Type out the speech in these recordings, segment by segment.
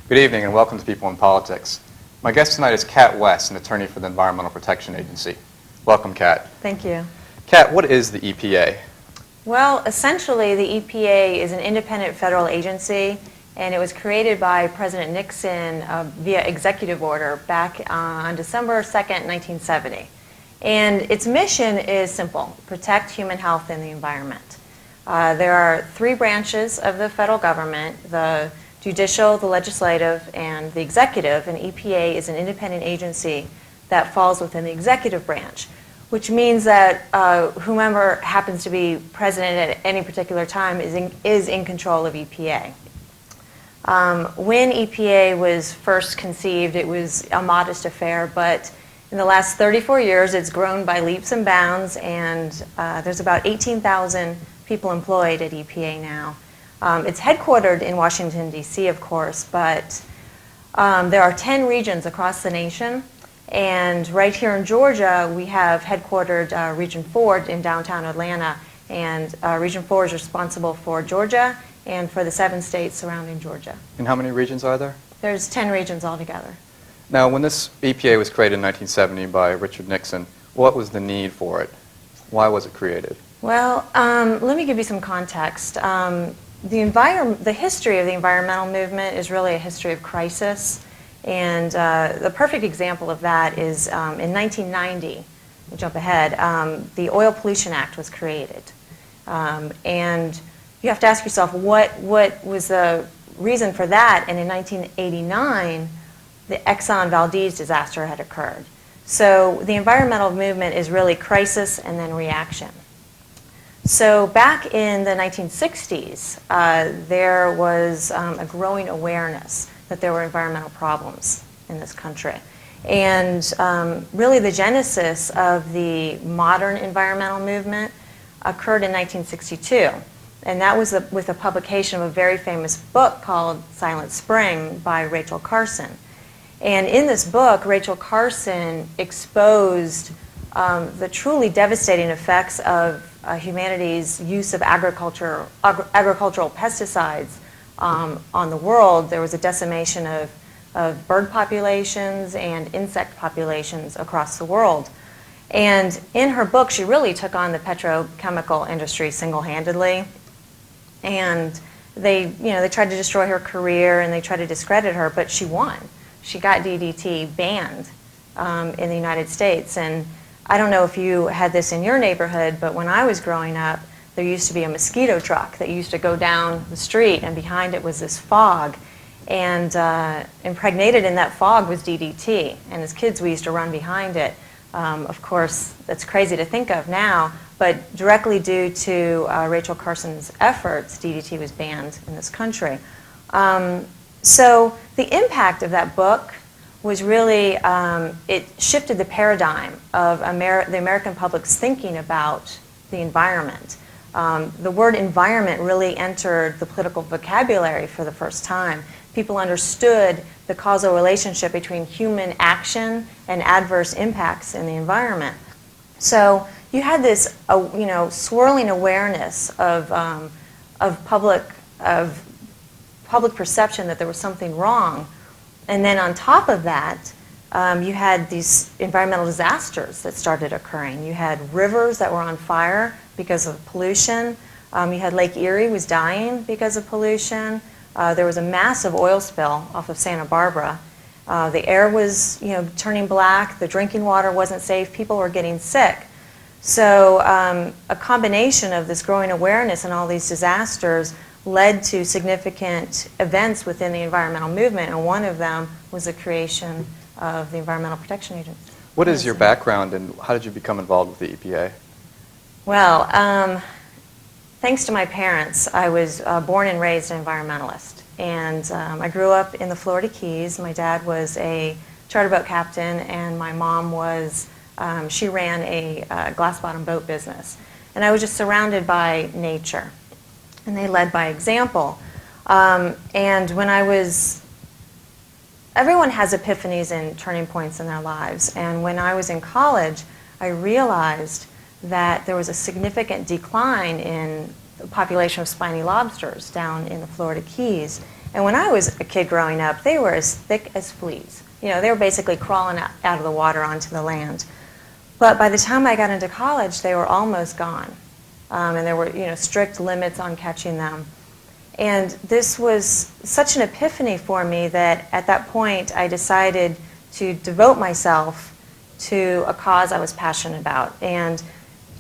Good evening and welcome to People in Politics. My guest tonight is Kat West, an attorney for the Environmental Protection Agency. Welcome, Kat. Thank you. Kat, what is the EPA? Well, essentially the EPA is an independent federal agency, and it was created by President Nixon via executive order back on December 2nd, 1970. And its mission is simple: protect human health and the environment. There are three branches of the federal government: the judicial, the legislative, and the executive. And EPA is an independent agency that falls within the executive branch, which means that whomever happens to be president at any particular time is in control of EPA. When EPA was first conceived, it was a modest affair, but in the last 34 years, it's grown by leaps and bounds, and there's about 18,000 people employed at EPA now. It's headquartered in Washington, D.C., of course, but there are 10 regions across the nation. And right here in Georgia, we have headquartered Region 4 in downtown Atlanta. And Region 4 is responsible for Georgia and for the 7 states surrounding Georgia. And how many regions are there? There's 10 regions altogether. Now, when this EPA was created in 1970 by Richard Nixon, what was the need for it? Why was it created? Well, let me give you some context. The history of the environmental movement is really a history of crisis. And the perfect example of that is in 1990, we'll jump ahead, the Oil Pollution Act was created. And you have to ask yourself, what was the reason for that? And in 1989, the Exxon Valdez disaster had occurred. So the environmental movement is really crisis and then reaction. So back in the 1960s, there was a growing awareness that there were environmental problems in this country. And really the genesis of the modern environmental movement occurred in 1962. And that was with a publication of a very famous book called Silent Spring by Rachel Carson. And in this book, Rachel Carson exposed the truly devastating effects of humanity's use of agricultural pesticides on the world. There was a decimation of bird populations and insect populations across the world. And in her book, she really took on the petrochemical industry single-handedly. And they tried to destroy her career and they tried to discredit her, but she won. She got DDT banned in the United States. And I don't know if you had this in your neighborhood, but when I was growing up, there used to be a mosquito truck that used to go down the street, and behind it was this fog. And impregnated in that fog was DDT. And as kids, we used to run behind it. Of course, that's crazy to think of now, but directly due to Rachel Carson's efforts, DDT was banned in this country. So the impact of that book was really, it shifted the paradigm of the American public's thinking about the environment. The word environment really entered the political vocabulary for the first time. People understood the causal relationship between human action and adverse impacts in the environment. So you had this, swirling awareness of public perception that there was something wrong. And then on top of that, you had these environmental disasters that started occurring. You had rivers that were on fire because of pollution. You had Lake Erie was dying because of pollution. There was a massive oil spill off of Santa Barbara. The air was, turning black. The drinking water wasn't safe. People were getting sick. So a combination of this growing awareness and all these disasters led to significant events within the environmental movement, and one of them was the creation of the Environmental Protection Agency. What is your background, and how did you become involved with the EPA? Well, thanks to my parents, I was born and raised an environmentalist. And I grew up in the Florida Keys. My dad was a charter boat captain, and my mom was, she ran a glass-bottom boat business. And I was just surrounded by nature. And they led by example. And when everyone has epiphanies and turning points in their lives. And when I was in college, I realized that there was a significant decline in the population of spiny lobsters down in the Florida Keys. And when I was a kid growing up, they were as thick as fleas. You know, they were basically crawling out of the water onto the land. But by the time I got into college, they were almost gone. And there were, strict limits on catching them. And this was such an epiphany for me that at that point I decided to devote myself to a cause I was passionate about. And,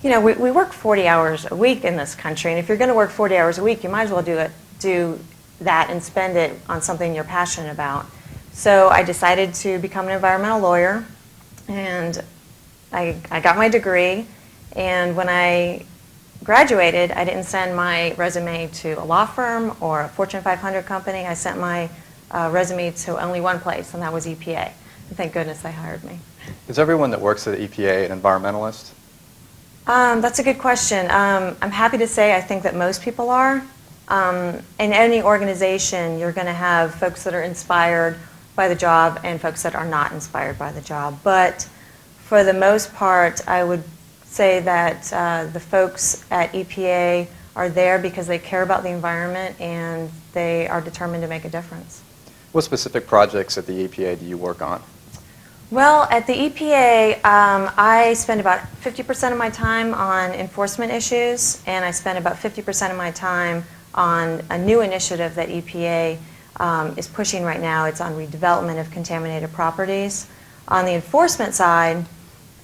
we work 40 hours a week in this country. And if you're going to work 40 hours a week, you might as well do that and spend it on something you're passionate about. So I decided to become an environmental lawyer. And I got my degree, and when I graduated, I didn't send my resume to a law firm or a Fortune 500 company. I sent my resume to only one place, and that was EPA. And thank goodness they hired me. Is everyone that works at the EPA an environmentalist? That's a good question. I'm happy to say I think that most people are. In any organization, you're going to have folks that are inspired by the job and folks that are not inspired by the job. But for the most part, I would say that the folks at EPA are there because they care about the environment and they are determined to make a difference. What specific projects at the EPA do you work on? Well, at the EPA, I spend about 50% of my time on enforcement issues, and I spend about 50% of my time on a new initiative that EPA is pushing right now. It's on redevelopment of contaminated properties. On the enforcement side,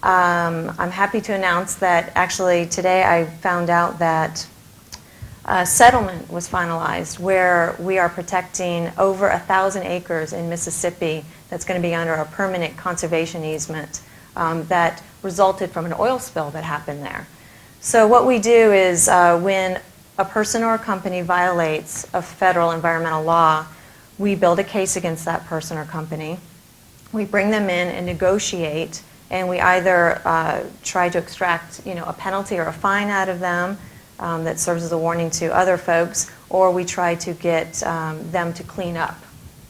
I'm happy to announce that actually today I found out that a settlement was finalized where we are protecting over 1,000 acres in Mississippi that's going to be under a permanent conservation easement that resulted from an oil spill that happened there. So what we do is when a person or a company violates a federal environmental law, we build a case against that person or company. We bring them in and negotiate, and we either try to extract, a penalty or a fine out of them that serves as a warning to other folks, or we try to get them to clean up,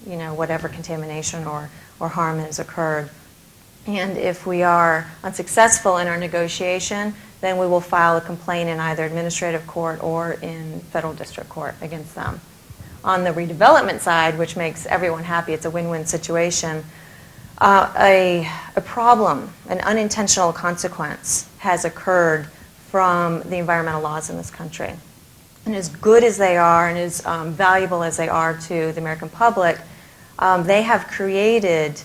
whatever contamination or harm has occurred. And if we are unsuccessful in our negotiation, then we will file a complaint in either administrative court or in federal district court against them. On the redevelopment side, which makes everyone happy, it's a win-win situation, a problem, an unintentional consequence has occurred from the environmental laws in this country. And as good as they are and as valuable as they are to the American public, they have created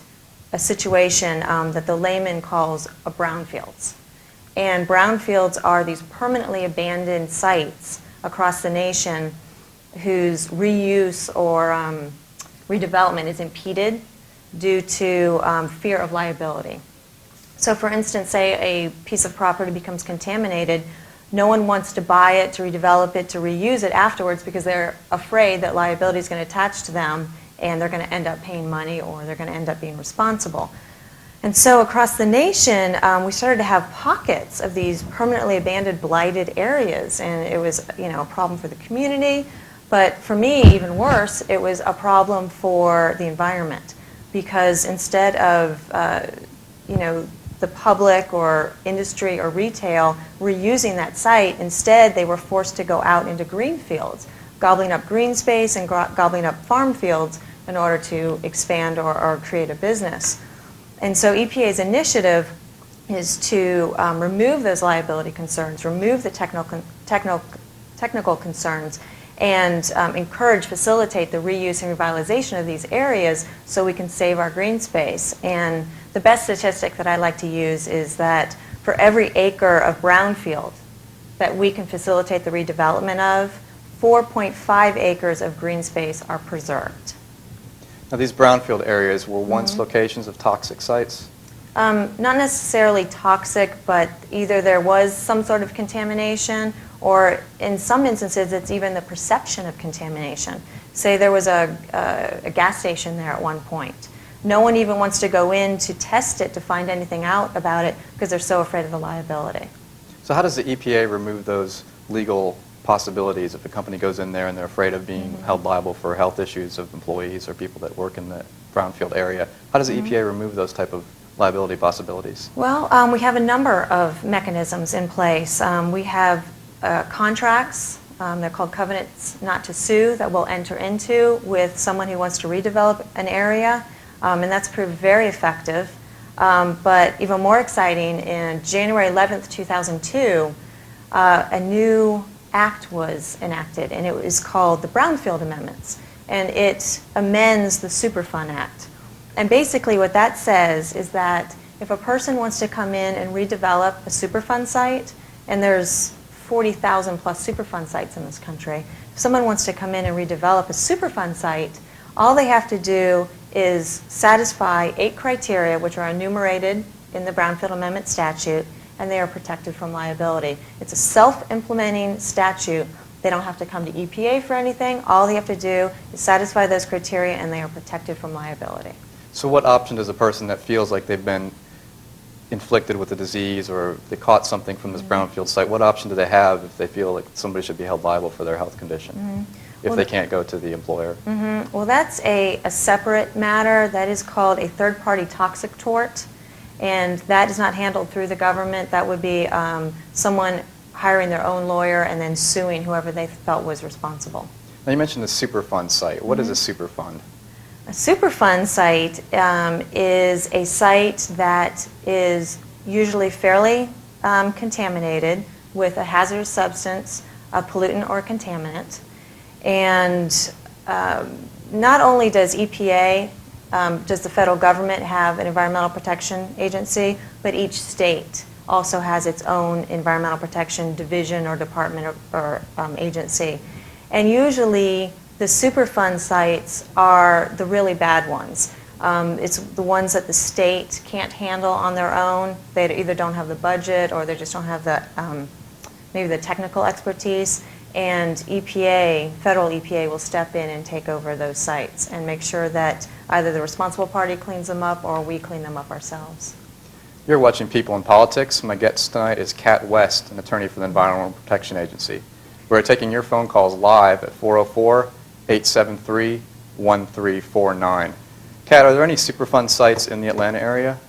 a situation that the layman calls a brownfields. And brownfields are these permanently abandoned sites across the nation whose reuse or redevelopment is impeded due to fear of liability. So for instance, say a piece of property becomes contaminated, no one wants to buy it, to redevelop it, to reuse it afterwards because they're afraid that liability is going to attach to them and they're going to end up paying money or they're going to end up being responsible. And so across the nation, we started to have pockets of these permanently abandoned, blighted areas, and it was, a problem for the community, but for me, even worse, it was a problem for the environment because instead of, the public or industry or retail reusing that site, instead they were forced to go out into green fields, gobbling up green space and gobbling up farm fields in order to expand or create a business. And so EPA's initiative is to remove those liability concerns, remove the technical concerns, and encourage, facilitate the reuse and revitalization of these areas so we can save our green space. And the best statistic that I like to use is that for every acre of brownfield that we can facilitate the redevelopment of, 4.5 acres of green space are preserved. Now, these brownfield areas were once locations of toxic sites? Not necessarily toxic, but either there was some sort of contamination, or in some instances, it's even the perception of contamination. Say there was a gas station there at one point. No one even wants to go in to test it to find anything out about it because they're so afraid of the liability. So how does the EPA remove those legal possibilities if a company goes in there and they're afraid of being held liable for health issues of employees or people that work in the brownfield area? How does the EPA remove those type of liability possibilities? Well, we have a number of mechanisms in place. We have contracts They're called covenants not to sue that we'll enter into with someone who wants to redevelop an area, and that's proved very effective. But even more exciting, in January 11th, 2002, a new act was enacted, and it was called the Brownfield Amendments, and it amends the Superfund Act. And basically what that says is that if a person wants to come in and redevelop a Superfund site, and there's 40,000 plus Superfund sites in this country, if someone wants to come in and redevelop a Superfund site, all they have to do is satisfy 8 criteria, which are enumerated in the Brownfield Amendment statute, and they are protected from liability. It's a self-implementing statute. They don't have to come to EPA for anything. All they have to do is satisfy those criteria, and they are protected from liability. So what option does a person that feels like they've been inflicted with a disease or they caught something from this brownfield site, what option do they have if they feel like somebody should be held liable for their health condition if they can't go to the employer? Well, that's a separate matter. That is called a third-party toxic tort, and that is not handled through the government. That would be someone hiring their own lawyer and then suing whoever they felt was responsible. Now you mentioned the Superfund site. What is a Superfund? A Superfund site is a site that is usually fairly contaminated with a hazardous substance, a pollutant or a contaminant. And not only does EPA, does the federal government have an environmental protection agency, but each state also has its own environmental protection division or department or agency. And usually the Superfund sites are the really bad ones. It's the ones that the state can't handle on their own. They either don't have the budget or they just don't have the maybe the technical expertise. And EPA, federal EPA, will step in and take over those sites and make sure that either the responsible party cleans them up or we clean them up ourselves. You're watching People in Politics. My guest tonight is Kat West, an attorney for the Environmental Protection Agency. We're taking your phone calls live at 404-873-1349. Kat, are there any Superfund sites in the Atlanta area?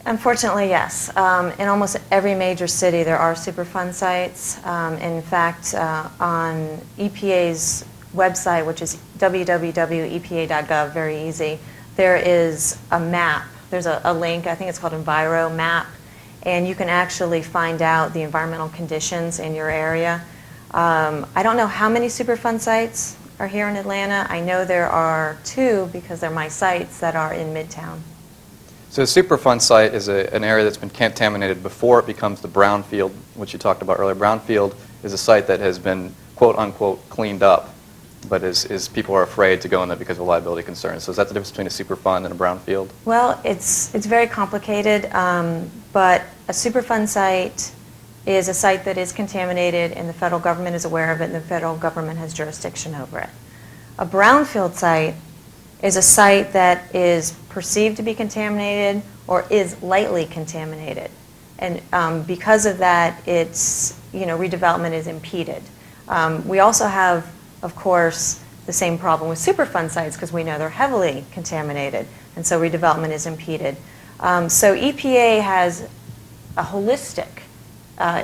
Unfortunately, yes. In almost every major city there are Superfund sites. In fact, on EPA's website, which is www.epa.gov, very easy, there is a map. There's a link, I think it's called Enviro Map, and you can actually find out the environmental conditions in your area. I don't know how many Superfund sites are here in Atlanta. I know there are 2 because they're my sites that are in Midtown. So a Superfund site is an area that's been contaminated before it becomes the brownfield, which you talked about earlier. Brownfield is a site that has been quote-unquote cleaned up, but people are afraid to go in there because of liability concerns. So is that the difference between a Superfund and a brownfield? Well, it's very complicated, but a Superfund site is a site that is contaminated and the federal government is aware of it and the federal government has jurisdiction over it. A brownfield site is a site that is perceived to be contaminated or is lightly contaminated. And because of that, it's, redevelopment is impeded. We also have, of course, the same problem with Superfund sites because we know they're heavily contaminated, and so redevelopment is impeded. So EPA has a holistic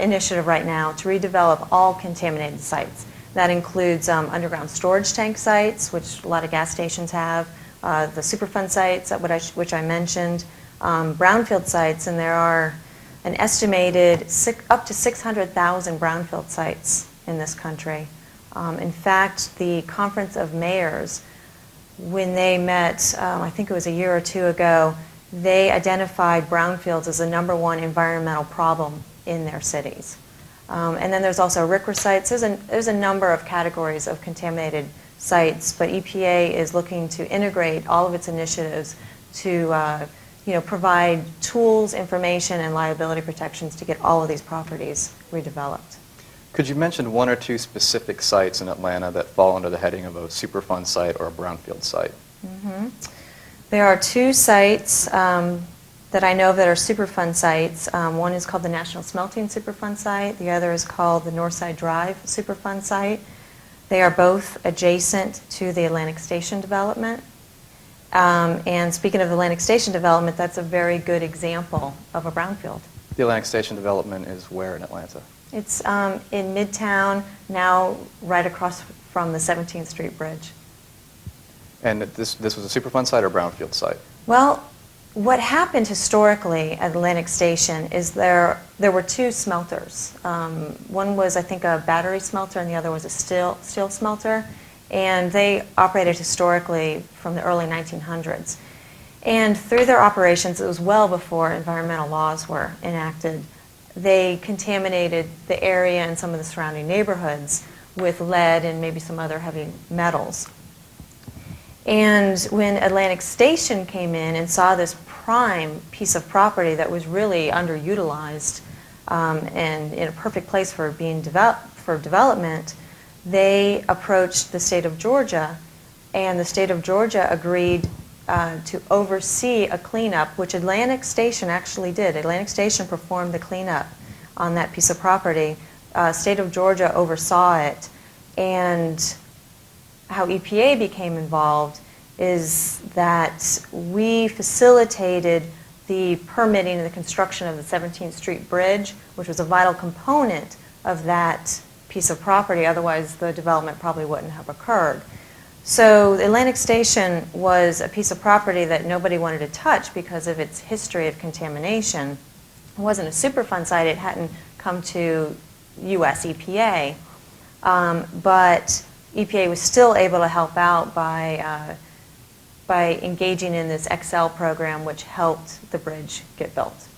initiative right now to redevelop all contaminated sites. That includes underground storage tank sites, which a lot of gas stations have, the Superfund sites, which I mentioned, brownfield sites, and there are an estimated up to 600,000 brownfield sites in this country. In fact, the Conference of Mayors, when they met, I think it was a year or 2 ago, they identified brownfields as the #1 environmental problem in their cities. And then there's also RCRA sites. There's a number of categories of contaminated sites, but EPA is looking to integrate all of its initiatives to provide tools, information, and liability protections to get all of these properties redeveloped. Could you mention 1 or 2 specific sites in Atlanta that fall under the heading of a Superfund site or a brownfield site? There are 2 sites that I know of that are Superfund sites. One is called the National Smelting Superfund site. The other is called the Northside Drive Superfund site. They are both adjacent to the Atlantic Station development. And speaking of Atlantic Station development, that's a very good example of a brownfield. The Atlantic Station development is where in Atlanta? It's in Midtown, now right across from the 17th Street Bridge. And this was a Superfund site or brownfield site? Well, what happened historically at Atlantic Station is there were two smelters. One was, I think, a battery smelter, and the other was a steel smelter. And they operated historically from the early 1900s. And through their operations, it was well before environmental laws were enacted, they contaminated the area and some of the surrounding neighborhoods with lead and maybe some other heavy metals. And when Atlantic Station came in and saw this prime piece of property that was really underutilized and in a perfect place for being development, they approached the state of Georgia, and the state of Georgia agreed to oversee a cleanup, which Atlantic Station actually did. Atlantic Station performed the cleanup on that piece of property. State of Georgia oversaw it, and how EPA became involved is that we facilitated the permitting and the construction of the 17th Street Bridge, which was a vital component of that piece of property. Otherwise, the development probably wouldn't have occurred. So Atlantic Station was a piece of property that nobody wanted to touch because of its history of contamination. It wasn't a Superfund site. It hadn't come to U.S. EPA. But EPA was still able to help out by engaging in this XL program, which helped the bridge get built.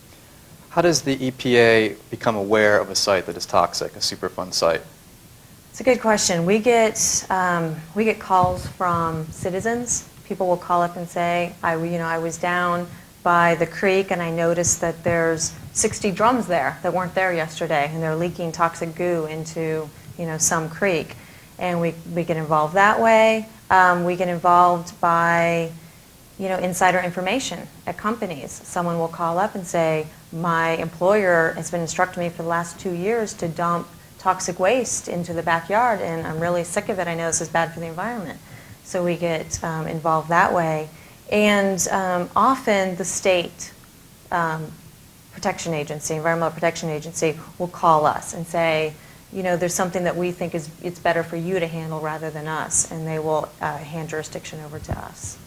How does the EPA become aware of a site that is toxic, a Superfund site? It's a good question. We get calls from citizens. People will call up and say, I was down by the creek and I noticed that there's 60 drums there that weren't there yesterday, and they're leaking toxic goo into some creek. And we get involved that way. We get involved by insider information at companies. Someone will call up and say, my employer has been instructing me for the last 2 years to dump toxic waste into the backyard, and I'm really sick of it. I know this is bad for the environment. So we get involved that way. And often the state protection agency, environmental protection agency, will call us and say, there's something that we think it's better for you to handle rather than us, and they will hand jurisdiction over to us.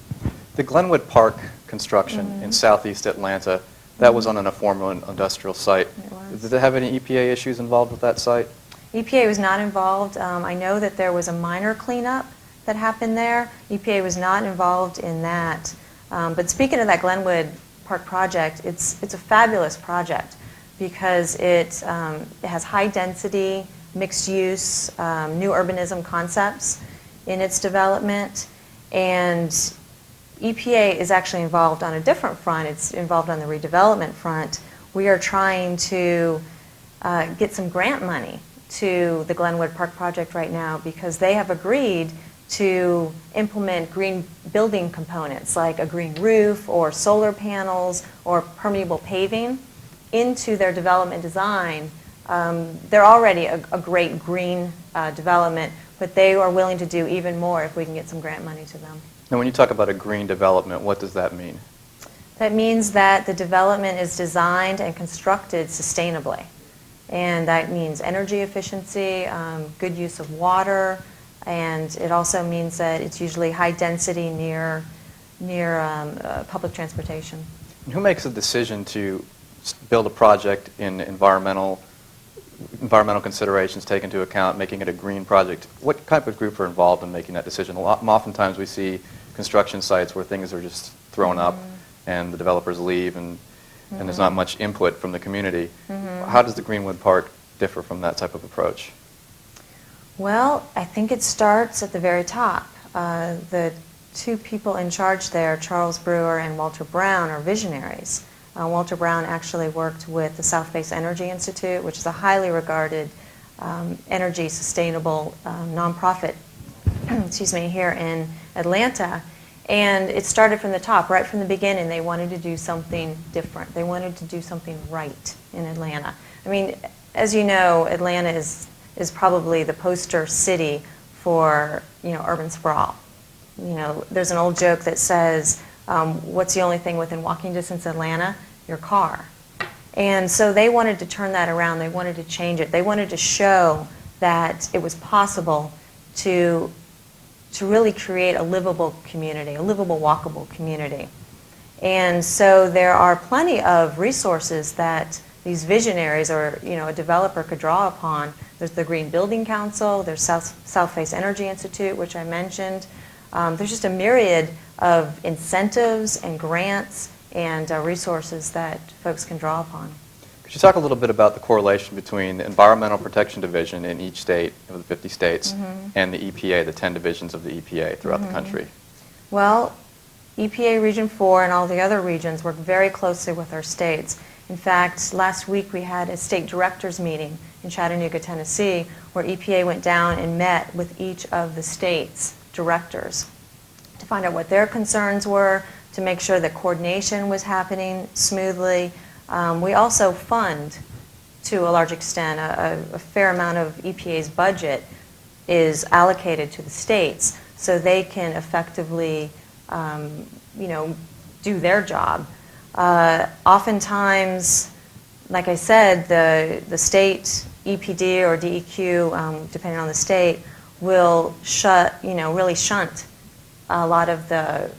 The Glenwood Park construction in southeast Atlanta, that was on an former industrial site. It was. Did it have any EPA issues involved with that site? EPA was not involved. I know that there was a minor cleanup that happened there. EPA was not involved in that. But speaking of that Glenwood Park project, it's a fabulous project because it has high density, mixed use, new urbanism concepts in its development. And EPA is actually involved on a different front. It's involved on the redevelopment front. We are trying to get some grant money to the Glenwood Park project right now because they have agreed to implement green building components like a green roof or solar panels or permeable paving into their development design. They're already a great green development, but they are willing to do even more if we can get some grant money to them. Now, when you talk about a green development, what does that mean? That means that the development is designed and constructed sustainably. And that means energy efficiency, good use of water, and it also means that it's usually high density near public transportation. And who makes a decision to build a project in environmental considerations take into account, making it a green project? What type of group are involved in making that decision? Oftentimes we see construction sites where things are just thrown up and the developers leave and there's not much input from the community. How does the Glenwood Park differ from that type of approach? Well, I think it starts at the very top. The two people in charge there, Charles Brewer and Walter Brown, are visionaries. Walter Brown actually worked with the South Base Energy Institute, which is a highly regarded energy sustainable nonprofit here in Atlanta. And it started from the top. Right from the beginning, they wanted to do something different. They wanted to do something right in Atlanta. I mean, as you know, Atlanta is probably the poster city for urban sprawl. There's an old joke that says, what's the only thing within walking distance of Atlanta? Your car. And so they wanted to turn that around. They wanted to change it. They wanted to show that it was possible to really create a livable community, a livable, walkable community. And so there are plenty of resources that these visionaries or a developer could draw upon. There's the Green Building Council, there's South Face Energy Institute, which I mentioned. There's just a myriad of incentives and grants and resources that folks can draw upon. Could you talk a little bit about the correlation between the Environmental Protection Division in each state of the 50 states and the EPA, the 10 divisions of the EPA throughout the country? Well, EPA Region 4 and all the other regions work very closely with our states. In fact, last week we had a state directors meeting in Chattanooga, Tennessee, where EPA went down and met with each of the states' directors to find out what their concerns were, to make sure that coordination was happening smoothly. We also fund, to a large extent, a fair amount of EPA's budget is allocated to the states so they can effectively do their job. Oftentimes, like I said, the state EPD or DEQ, depending on the state, will really shunt a lot of the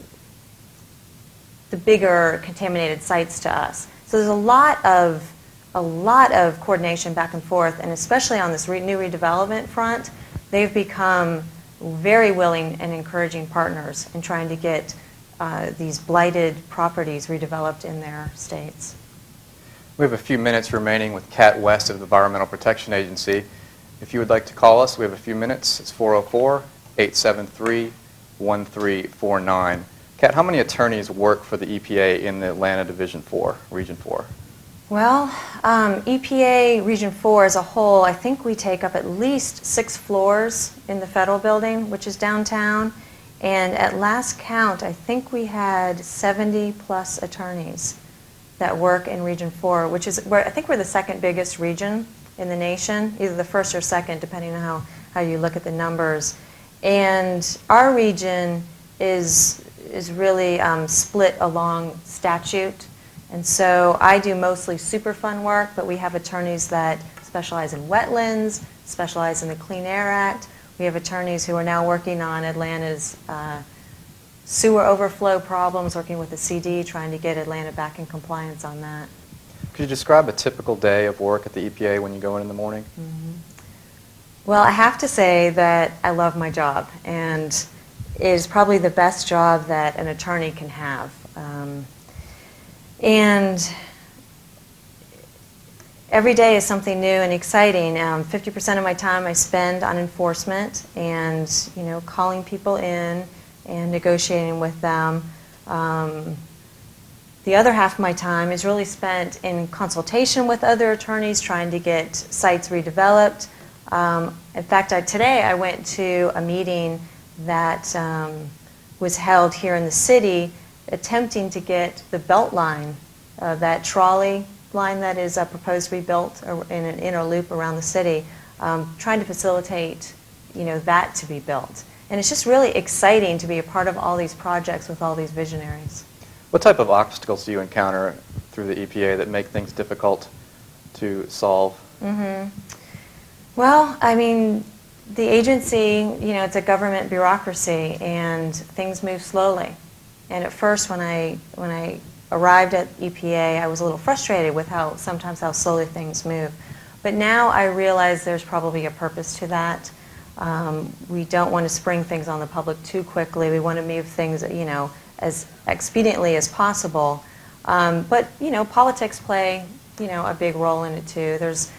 bigger contaminated sites to us. So there's a lot of coordination back and forth, and especially on this new redevelopment front, they've become very willing and encouraging partners in trying to get these blighted properties redeveloped in their states. We have a few minutes remaining with Kat West of the Environmental Protection Agency. If you would like to call us, we have a few minutes. It's 404-873-1349. Kat, how many attorneys work for the EPA in the Atlanta Division 4, Region 4? Well, EPA Region 4 as a whole, I think we take up at least 6 floors in the federal building, which is downtown. And at last count, I think we had 70-plus attorneys that work in Region 4, which is where I think we're the second biggest region in the nation, either the first or second, depending on how you look at the numbers. And our region is really split along statute. And so I do mostly Superfund work, but we have attorneys that specialize in wetlands, specialize in the Clean Air Act. We have attorneys who are now working on Atlanta's sewer overflow problems, working with the CD, trying to get Atlanta back in compliance on that. Could you describe a typical day of work at the EPA when you go in the morning? Well, I have to say that I love my job, and it is probably the best job that an attorney can have. And every day is something new and exciting. 50% of my time I spend on enforcement and calling people in and negotiating with them. The other half of my time is really spent in consultation with other attorneys trying to get sites redeveloped. In fact, today I went to a meeting that was held here in the city attempting to get the belt line, that trolley line that is proposed to be built in an inner loop around the city, trying to facilitate that to be built. And it's just really exciting to be a part of all these projects with all these visionaries. What type of obstacles do you encounter through the EPA that make things difficult to solve? Well, I mean, the agency, it's a government bureaucracy, and things move slowly. And at first, when I arrived at EPA, I was a little frustrated with sometimes how slowly things move. But now I realize there's probably a purpose to that. We don't want to spring things on the public too quickly. We want to move things, as expediently as possible. But politics play, a big role in it too. There's,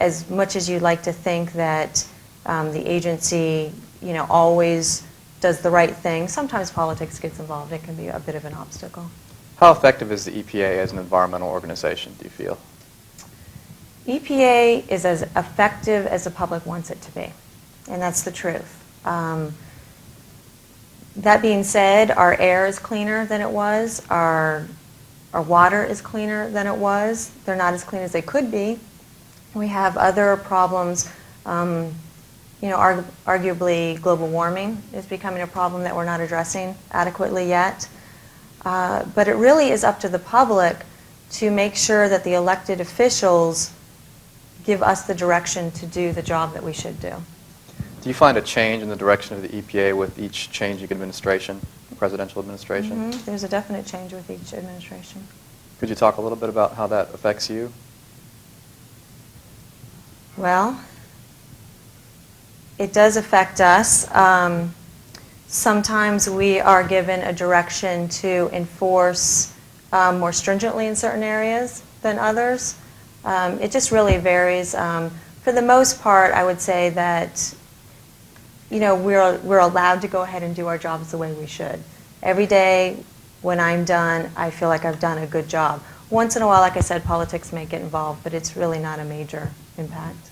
as much as you'd like to think that the agency, always does the right thing, sometimes politics gets involved. It can be a bit of an obstacle. How effective is the EPA as an environmental organization, do you feel? EPA is as effective as the public wants it to be, and that's the truth. That being said, our air is cleaner than it was. Our water is cleaner than it was. They're not as clean as they could be. We have other problems. Arguably global warming is becoming a problem that we're not addressing adequately yet. But it really is up to the public to make sure that the elected officials give us the direction to do the job that we should do. Do you find a change in the direction of the EPA with each changing administration, presidential administration? There's a definite change with each administration. Could you talk a little bit about how that affects you? Well, it does affect us. Sometimes we are given a direction to enforce more stringently in certain areas than others. It just really varies. For the most part, I would say that we're allowed to go ahead and do our jobs the way we should. Every day when I'm done, I feel like I've done a good job. Once in a while, like I said, politics may get involved, but it's really not a major impact.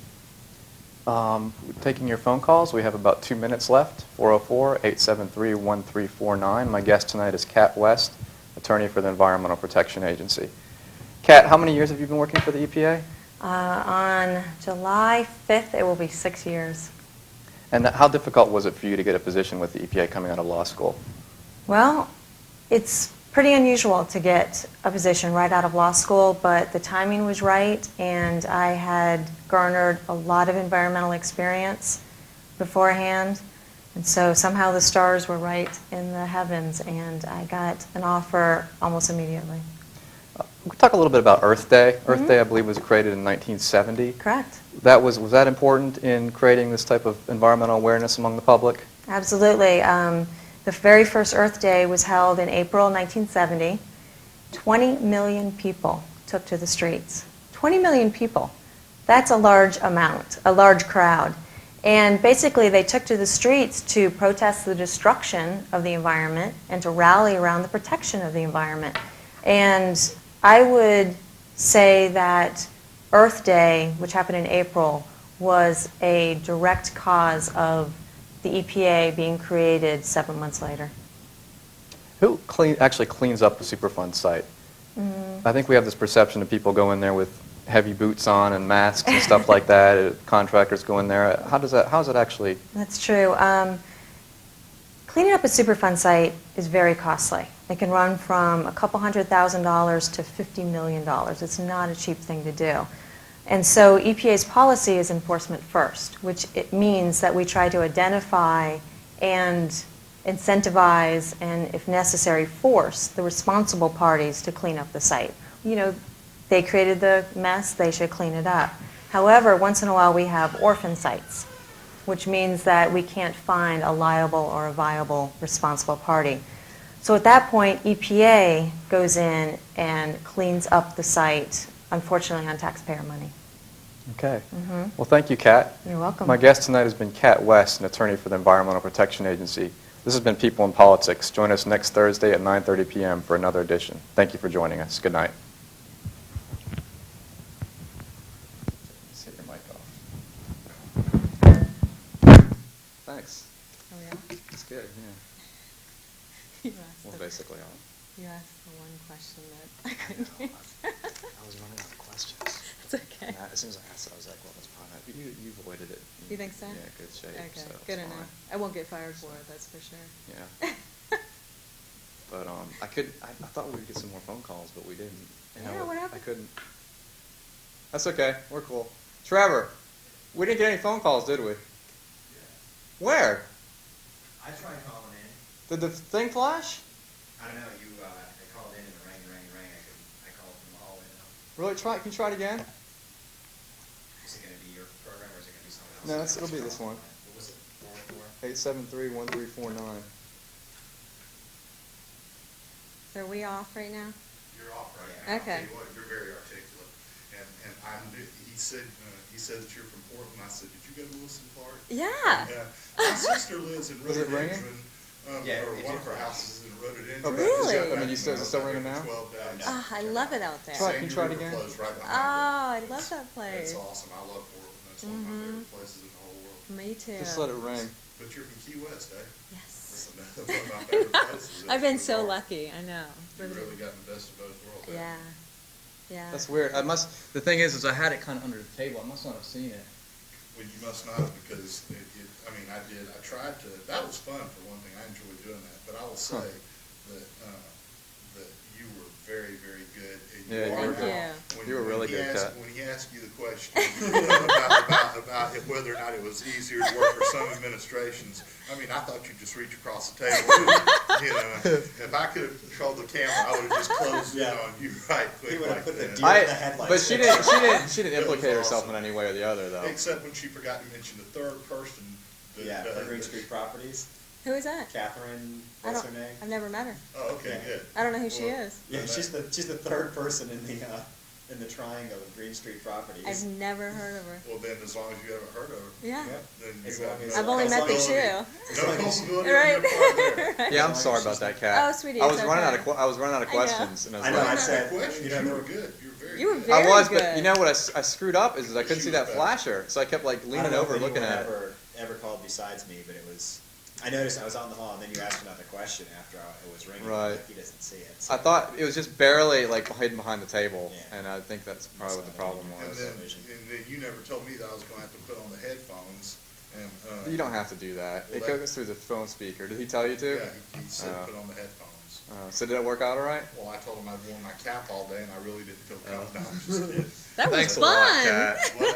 Taking your phone calls, we have about 2 minutes left. 404-873-1349. My guest tonight is Kat West, attorney for the Environmental Protection Agency. Kat, how many years have you been working for the EPA? On July 5th, it will be 6 years. And how difficult was it for you to get a position with the EPA coming out of law school? Well, it's pretty unusual to get a position right out of law school, but the timing was right, and I had garnered a lot of environmental experience beforehand, and so somehow the stars were right in the heavens, and I got an offer almost immediately. We talk a little bit about Earth Day. Earth Day, I believe, was created in 1970. Correct. Was that important in creating this type of environmental awareness among the public? Absolutely. The very first Earth Day was held in April 1970. 20 million people took to the streets. 20 million people. That's a large amount, a large crowd. And basically they took to the streets to protest the destruction of the environment and to rally around the protection of the environment. And I would say that Earth Day, which happened in April, was a direct cause of the EPA being created 7 months later. Who actually cleans up the Superfund site? I think we have this perception of people go in there with heavy boots on and masks and stuff like that. Contractors go in there. How's it actually? That's true. Cleaning up a Superfund site is very costly. It can run from a couple $100,000 to $50 million. It's not a cheap thing to do. And so EPA's policy is enforcement first, which it means that we try to identify and incentivize and, if necessary, force the responsible parties to clean up the site. They created the mess, they should clean it up. However, once in a while we have orphan sites, which means that we can't find a liable or a viable responsible party. So at that point, EPA goes in and cleans up the site, unfortunately on taxpayer money. Okay. Well, thank you, Kat. You're welcome. My guest tonight has been Kat West, an attorney for the Environmental Protection Agency. This has been People in Politics. Join us next Thursday at 9:30 p.m. for another edition. Thank you for joining us. Good night. Set your mic off. Thanks. Oh, yeah? It's good, yeah. Well, basically, You asked the one question that I couldn't answer. I was running out of questions. It's okay. As soon as I asked it, I was like, well, that's probably not. You avoided it. You think so? Yeah, good shape. Okay, so it's good fine. enough. I won't get fired for it, that's for sure. Yeah. But I thought we would get some more phone calls, but we didn't. Yeah, what happened? I couldn't. That's okay. We're cool. Trevor, we didn't get any phone calls, did we? Yeah. Where? I tried calling in. Did the thing flash? I don't know. I called in and it rang. I called from the hallway though. Really? Can you try it again? Is it going to be your program or is it going to be someone No, else? it'll be this one. What was it? 873-1349. So are we off right now? You're off right Yeah. now. I'll Okay. tell you what, you're very articulate. And he said that you're from Portland. I said, did you go to Lewis and Clark? Yeah. My sister lives in Was it ringing? Rhododendron. Yeah, or it one did of her ring. houses is in Rhododendron. Okay. Really? I mean, is it still ringing now? 12 days. I love it out there. Can you try it again? Close right Oh, behind I love that it. place. It's awesome. I love Portland. That's one of my favorite places in the whole world. Me too. Just let it ring. But you're from Key West, eh? Yes. Listen, that's one of my favorite places. I've been so Florida. lucky, I know. You've really gotten the best of both worlds. Yeah. Yeah. That's weird. The thing is I had it kind of under the table. I must not have seen it. Well, you must not have because I tried to, that was fun for one thing. I enjoyed doing that. But I will say that you were very, very good. And Yeah, you are were now. good. You were really good, Kat. When he asked you the question about whether or not it was easier to work for some administrations, I mean, I thought you'd just reach across the table. You know, if I could have controlled the camera, I would have just closed in on you right quick. He would have like put the that. deer in the headlights. But she didn't It was implicate herself awesome. in any way or the other, though. Except when she forgot to mention the third person. that, Yeah, for Green Street Properties, Who is that? Catherine, I what's don't. her name? I've never met her. Oh, okay, Yeah. good. I don't know who she Well, is. Yeah, she's the third person in the triangle of Green Street Properties. I've never heard of her. Well, then, as long as you haven't heard of her, Yeah. Yep. then As you long have as- no I've only met the culpability. two. No culpability Right. on your part there. Right. Yeah, I'm sorry about that, Kat. Oh, sweetie, I was it's running out okay. of I was running out of I know. questions, and I was I know, like, I Not said, the questions, you know, you were good. You were very You were good. very I was, good. but you know what I screwed up is I couldn't see that Shoot. flasher, so I kept like I don't leaning know over if looking anyone at it. ever called besides me, but it was. I noticed I was on the hall, and then you asked another question after it was ringing. Right. Like he doesn't see it. So. I thought it was just barely like hidden behind the table, Yeah. and I think that's probably what the problem And was. then you never told me that I was gonna have to put on the headphones, and, You don't have to do that. Well, It that- goes through the phone speaker. Did he tell you to? yeah, he said Oh. put on the headphones. So did it work out all right? Well, I told him I'd worn my cap all day, and I really didn't feel comfortable. No, I'm just kidding. That was Thanks a lot, fun. Kat. Well,